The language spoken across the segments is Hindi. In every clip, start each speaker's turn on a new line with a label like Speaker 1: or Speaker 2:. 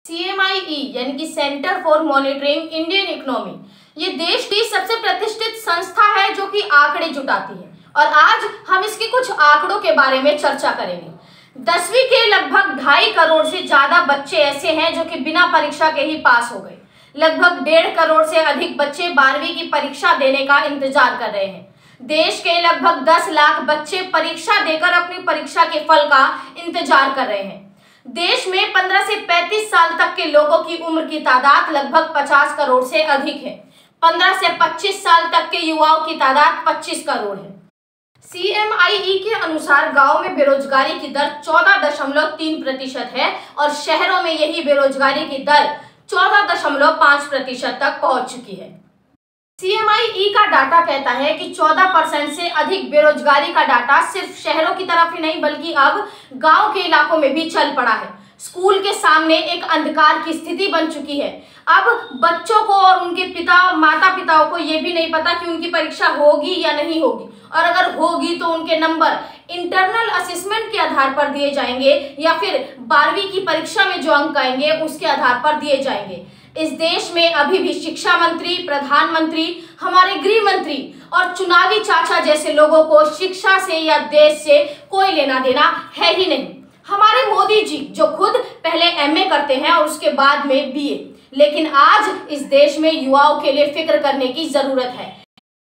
Speaker 1: CMIE यानी कि centre for monitoring Indian economy, ये देश की सबसे प्रतिष्ठित संस्था है जो कि आंकड़े जुटाती है। और आज हम इसके कुछ आंकड़ों के बारे में चर्चा करेंगे। 10वीं के लगभग 2.5 करोड़ से ज्यादा बच्चे ऐसे हैं जो कि बिना परीक्षा के ही पास हो गए। लगभग 1.5 करोड़ से अधिक बच्चे 12वीं की परीक्षा देने का इंतजार कर रहे हैं। देश के लगभग 10 लाख बच्चे परीक्षा देकर अपनी परीक्षा के फल का इंतजार कर रहे हैं। देश में 15 से 35 साल तक के लोगों की उम्र की तादाद लगभग 50 करोड़ से अधिक है। 15 से 25 साल तक के युवाओं की तादाद 25 करोड़ है। CMIE के अनुसार गांव में बेरोजगारी की दर 14.3% है और शहरों में यही बेरोजगारी की दर 14.5% तक पहुंच चुकी है। CMIE का डाटा कहता है कि 14% से अधिक बेरोजगारी का डाटा सिर्फ शहरों की तरफ ही नहीं बल्कि अब गांव के इलाकों में भी चल पड़ा है। स्कूल के सामने एक अंधकार की स्थिति बन चुकी है। अब बच्चों को और उनके माता पिताओं को ये भी नहीं पता कि उनकी परीक्षा होगी या नहीं होगी, और अगर होगी तो उनके नंबर इंटरनल असेसमेंट के आधार पर दिए जाएंगे या फिर 12वीं की परीक्षा में जो अंक आएंगे उसके आधार पर दिए जाएंगे। इस देश में अभी भी शिक्षा मंत्री, प्रधानमंत्री, हमारे गृह मंत्री और चुनावी चाचा जैसे लोगों को शिक्षा से या देश से कोई लेना देना है ही नहीं। हमारे मोदी जी जो खुद पहले MA करते हैं और उसके बाद में BA, लेकिन आज इस देश में युवाओं के लिए फिक्र करने की जरूरत है।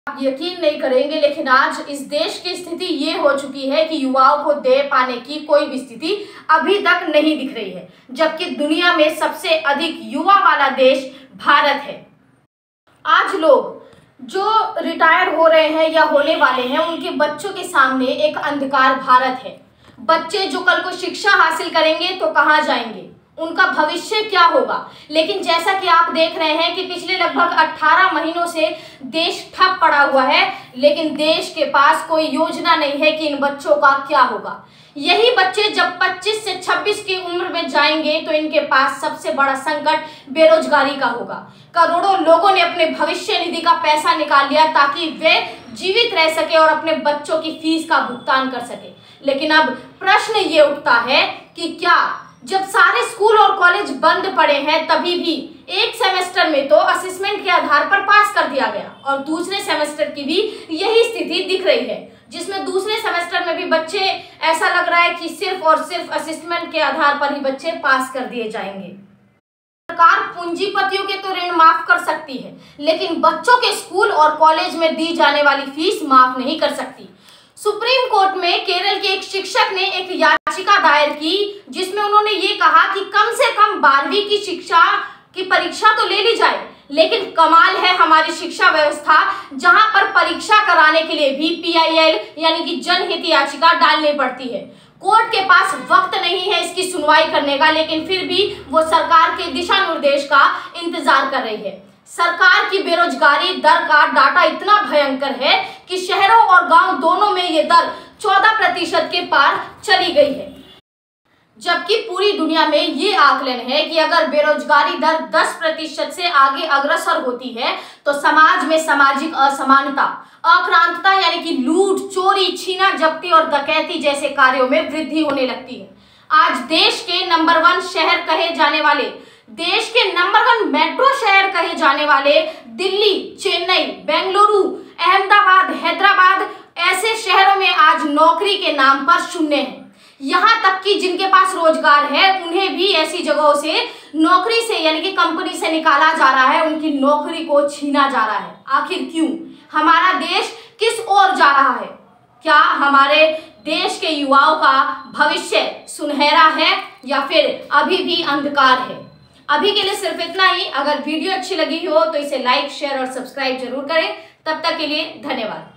Speaker 1: आप यकीन नहीं करेंगे, लेकिन आज इस देश की स्थिति ये हो चुकी है कि युवाओं को दे पाने की कोई भी स्थिति अभी तक नहीं दिख रही है, जबकि दुनिया में सबसे अधिक युवा वाला देश भारत है। आज लोग जो रिटायर हो रहे हैं या होने वाले हैं, उनके बच्चों के सामने एक अंधकार भारत है। बच्चे जो कल को शिक्षा हासिल करेंगे तो कहाँ जाएंगे, उनका भविष्य क्या होगा। लेकिन जैसा कि आप देख रहे हैं कि पिछले लगभग 18 महीनों से देश ठप पड़ा हुआ है, लेकिन देश के पास कोई योजना नहीं है कि इन बच्चों का क्या होगा। यही बच्चे जब 25 से 26 की उम्र में जाएंगे तो इनके पास सबसे बड़ा संकट बेरोजगारी का होगा। करोड़ों लोगों ने अपने भविष्य निधि का पैसा निकाल लिया ताकि वे जीवित रह सके और अपने बच्चों की फीस का भुगतान कर सके। लेकिन अब प्रश्न ये उठता है कि क्या जब सारे स्कूल और कॉलेज बंद पड़े हैं तभी भी एक सेमेस्टर में तो असेसमेंट के आधार पर पास कर दिया गया और दूसरे सेमेस्टर की भी यही स्थिति दिख रही है, जिसमें दूसरे सेमेस्टर में भी बच्चे ऐसा लग रहा है कि सिर्फ और सिर्फ असेसमेंट के आधार पर ही बच्चे पास कर दिए जाएंगे। सरकार पूंजीपतियों के तो ऋण माफ कर सकती है, लेकिन बच्चों के स्कूल और कॉलेज में दी जाने वाली फीस माफ नहीं कर सकती। सुप्रीम कोर्ट में केरल के एक शिक्षक ने एक याचिका दायर की, जिसमें उन्होंने ये कहा कि कम से कम 12वीं की शिक्षा की परीक्षा तो ले ली जाए। लेकिन कमाल है हमारी शिक्षा व्यवस्था, जहां पर परीक्षा कराने के लिए भी PIL यानी कि जनहित याचिका डालनी पड़ती है। कोर्ट के पास वक्त नहीं है इसकी सुनवाई करने का, लेकिन फिर भी वो सरकार के दिशा निर्देश का इंतजार कर रही है। सरकार की बेरोजगारी दर का डाटा इतना भयंकर है कि शहरों और गांव दोनों में ये दर 14% के पार चली गई है, जबकि पूरी दुनिया में ये आकलन है कि अगर बेरोजगारी दर 10% से आगे अग्रसर होती है तो समाज में सामाजिक असमानता, अक्रांतता यानी कि लूट, चोरी, छीना झपटी और डकैती जैसे कार्यों में वृद्धि होने लगती है। आज देश के नंबर 1 शहर कहे जाने वाले, देश के नंबर 1 मेट्रो शहर कहे जाने वाले दिल्ली, चेन्नई, बेंगलुरु, अहमदाबाद, हैदराबाद ऐसे शहरों में आज नौकरी के नाम पर शून्य है। यहाँ तक कि जिनके पास रोजगार है उन्हें भी ऐसी जगहों से नौकरी से यानी कि कंपनी से निकाला जा रहा है, उनकी नौकरी को छीना जा रहा है। आखिर क्यों? हमारा देश किस ओर जा रहा है? क्या हमारे देश के युवाओं का भविष्य सुनहरा है या फिर अभी भी अंधकार है? अभी के लिए सिर्फ इतना ही। अगर वीडियो अच्छी लगी हो तो इसे लाइक, शेयर और सब्सक्राइब जरूर करें। तब तक के लिए धन्यवाद।